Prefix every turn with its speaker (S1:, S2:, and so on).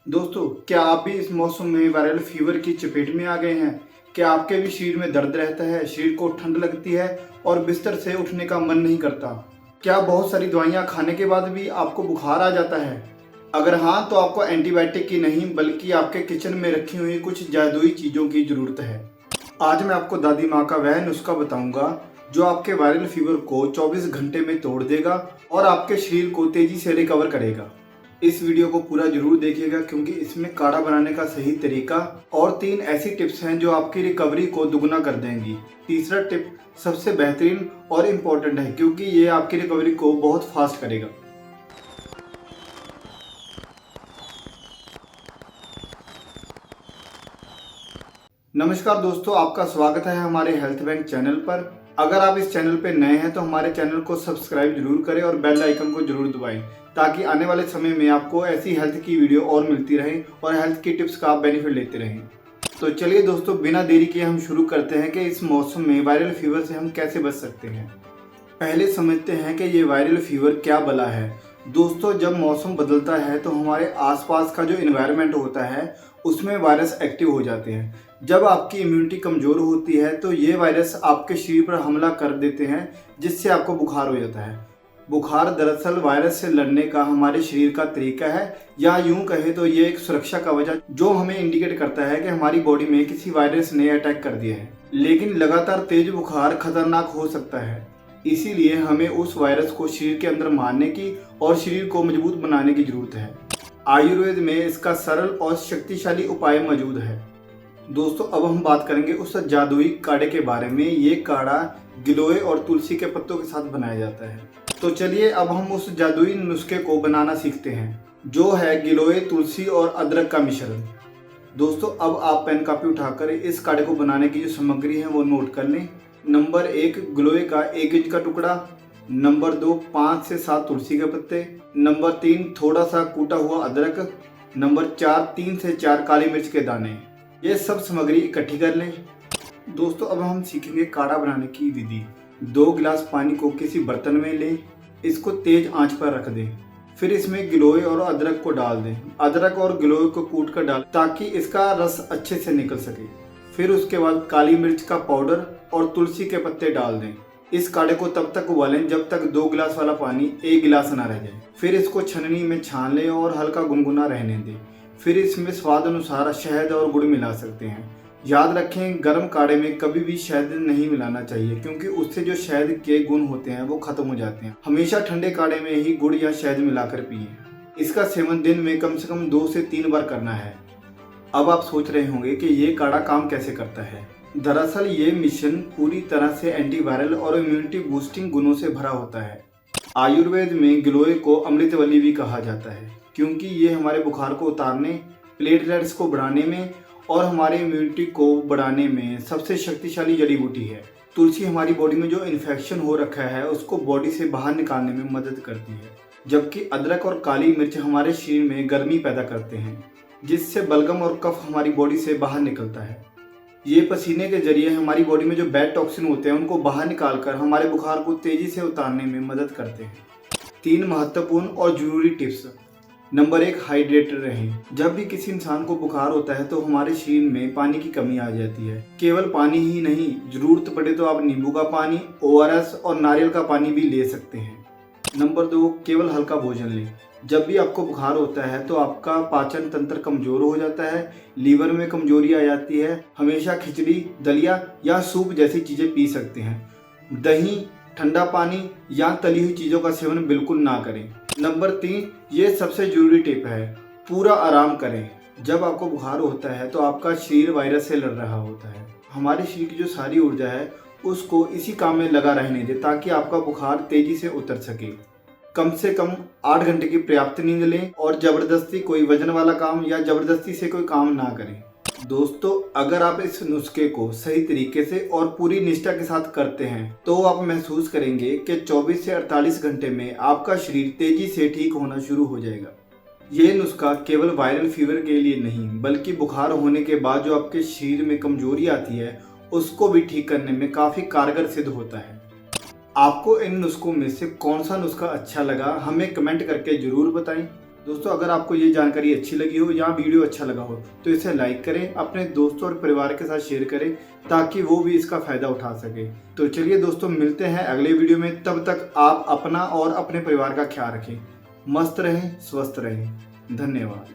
S1: दोस्तों, क्या आप भी इस मौसम में वायरल फीवर की चपेट में आ गए हैं? क्या आपके भी शरीर में दर्द रहता है, शरीर को ठंड लगती है और बिस्तर से उठने का मन नहीं करता? क्या बहुत सारी दवाइयाँ खाने के बाद भी आपको बुखार आ जाता है? अगर हाँ, तो आपको एंटीबायोटिक की नहीं बल्कि आपके किचन में रखी हुई कुछ जादुई चीज़ों की ज़रूरत है। आज मैं आपको दादी माँ का वह नुस्खा बताऊंगा जो आपके वायरल फीवर को 24 घंटे में तोड़ देगा और आपके शरीर को तेजी से रिकवर करेगा। इस वीडियो को पूरा जरूर देखिएगा क्योंकि इसमें काढ़ा बनाने का सही तरीका और 3 ऐसी टिप्स हैं जो आपकी रिकवरी को दुगना कर देंगी। तीसरा टिप सबसे बेहतरीन और इम्पोर्टेंट है क्योंकि ये आपकी रिकवरी को बहुत फास्ट करेगा। नमस्कार दोस्तों, आपका स्वागत है हमारे हेल्थ बैंक चैनल पर। अगर आप इस चैनल पर नए हैं तो हमारे चैनल को सब्सक्राइब जरूर करें और बेल आइकन को जरूर दबाएं ताकि आने वाले समय में आपको ऐसी हेल्थ की वीडियो और मिलती रहे और हेल्थ की टिप्स का आप बेनिफिट लेते रहें। तो चलिए दोस्तों, बिना देरी किए हम शुरू करते हैं कि इस मौसम में वायरल फीवर से हम कैसे बच सकते हैं। पहले समझते हैं कि ये वायरल फीवर क्या बला है। दोस्तों, जब मौसम बदलता है तो हमारे आसपास का जो इन्वायरमेंट होता है उसमें वायरस एक्टिव हो जाते हैं। जब आपकी इम्यूनिटी कमज़ोर होती है तो ये वायरस आपके शरीर पर हमला कर देते हैं जिससे आपको बुखार हो जाता है। बुखार दरअसल वायरस से लड़ने का हमारे शरीर का तरीका है, या यूं कहे तो ये एक सुरक्षा कवच जो हमें इंडिकेट करता है कि हमारी बॉडी में किसी वायरस ने अटैक कर दिया है। लेकिन लगातार तेज बुखार खतरनाक हो सकता है, इसीलिए हमें उस वायरस को शरीर के अंदर मारने की और शरीर को मजबूत बनाने की जरूरत है। आयुर्वेद में इसका सरल और शक्तिशाली उपाय मौजूद है। दोस्तों, अब हम बात करेंगे उस जादुई काढ़े के बारे में। ये काढ़ा गिलोय और तुलसी के पत्तों के साथ बनाया जाता है। तो चलिए अब हम उस जादुई नुस्खे को बनाना सीखते हैं जो है गिलोय, तुलसी और अदरक का मिश्रण। दोस्तों, अब आप पेन कापी उठाकर इस काढ़े को बनाने की जो सामग्री है वो नोट कर लें। नंबर 1 गिलोय का 1 इंच का टुकड़ा। नंबर 2 5 से 7 तुलसी के पत्ते। नंबर 3 थोड़ा सा कूटा हुआ अदरक। नंबर 4 3 से 4 काली मिर्च के दाने। ये सब सामग्री इकट्ठी कर लें। दोस्तों, अब हम सीखेंगे काढ़ा बनाने की विधि। 2 गिलास पानी को किसी बर्तन में लें, इसको तेज आंच पर रख दें। फिर इसमें गिलोय और अदरक को डाल दें। अदरक और गिलोय को कूट कर डालें ताकि इसका रस अच्छे से निकल सके। फिर उसके बाद काली मिर्च का पाउडर और तुलसी के पत्ते डाल दें। इस काढ़े को तब तक उबालें जब तक 2 गिलास वाला पानी 1 गिलास ना रह जाए। फिर इसको छन्नी में छान लें और हल्का गुनगुना रहने दें। फिर इसमें स्वाद अनुसार शहद और गुड़ मिला सकते हैं। याद रखें, गर्म काढ़े में कभी भी शहद नहीं मिलाना चाहिए क्योंकि उससे जो शहद के गुण होते हैं वो खत्म हो जाते हैं। हमेशा ठंडे काढ़े में ही गुड़ या शहद मिलाकर पिएं। इसका सेवन दिन में कम से कम 2 से 3 बार करना है। अब आप सोच रहे होंगे कि ये काढ़ा काम कैसे करता है। दरअसल ये मिश्रण पूरी तरह से एंटीवायरल और इम्यूनिटी बूस्टिंग गुणों से भरा होता है। आयुर्वेद में गिलोय को अमृतवल्ली भी कहा जाता है क्योंकि ये हमारे बुखार को उतारने, प्लेटलेट्स को बढ़ाने में और हमारे इम्यूनिटी को बढ़ाने में सबसे शक्तिशाली जड़ी बूटी है। तुलसी हमारी बॉडी में जो इन्फेक्शन हो रखा है उसको बॉडी से बाहर निकालने में मदद करती है, जबकि अदरक और काली मिर्च हमारे शरीर में गर्मी पैदा करते हैं जिससे बलगम और कफ हमारी बॉडी से बाहर निकलता है। ये पसीने के जरिए हमारी बॉडी में जो बैड टॉक्सिन होते हैं उनको बाहर निकालकर हमारे बुखार को तेजी से उतारने में मदद करते हैं। 3 महत्वपूर्ण और जरूरी टिप्स। नंबर 1, हाइड्रेटेड रहें। जब भी किसी इंसान को बुखार होता है तो हमारे शरीर में पानी की कमी आ जाती है। केवल पानी ही नहीं, जरूरत पड़े तो आप नींबू का पानी, ORS और नारियल का पानी भी ले सकते हैं। नंबर 2, केवल हल्का भोजन लें। जब भी आपको बुखार होता है तो आपका पाचन तंत्र कमजोर हो जाता है, लीवर में कमजोरी आ जाती है। हमेशा खिचड़ी, दलिया या सूप जैसी चीजें पी सकते हैं। दही, ठंडा पानी या तली हुई चीजों का सेवन बिल्कुल ना करें। नंबर 3, ये सबसे जरूरी टिप है, पूरा आराम करें। जब आपको बुखार होता है तो आपका शरीर वायरस से लड़ रहा होता है। हमारे शरीर की जो सारी ऊर्जा है उसको इसी काम में लगा रहने दें ताकि आपका बुखार तेजी से उतर सके। कम से कम 8 घंटे की पर्याप्त नींद लें और जबरदस्ती कोई वजन वाला काम या जबरदस्ती से कोई काम ना करें। दोस्तों, अगर आप इस नुस्खे को सही तरीके से और पूरी निष्ठा के साथ करते हैं तो आप महसूस करेंगे कि 24 से 48 घंटे में आपका शरीर तेजी से ठीक होना शुरू हो जाएगा। ये नुस्खा केवल वायरल फीवर के लिए नहीं बल्कि बुखार होने के बाद जो आपके शरीर में कमजोरी आती है उसको भी ठीक करने में काफ़ी कारगर सिद्ध होता है। आपको इन नुस्खों में से कौन सा नुस्खा अच्छा लगा हमें कमेंट करके ज़रूर बताएं। दोस्तों अगर आपको ये जानकारी अच्छी लगी हो या वीडियो अच्छा लगा हो तो इसे लाइक करें, अपने दोस्तों और परिवार के साथ शेयर करें ताकि वो भी इसका फायदा उठा सके। तो चलिए दोस्तों, मिलते हैं अगले वीडियो में। तब तक आप अपना और अपने परिवार का ख्याल रखें। मस्त रहें, स्वस्थ रहें। धन्यवाद।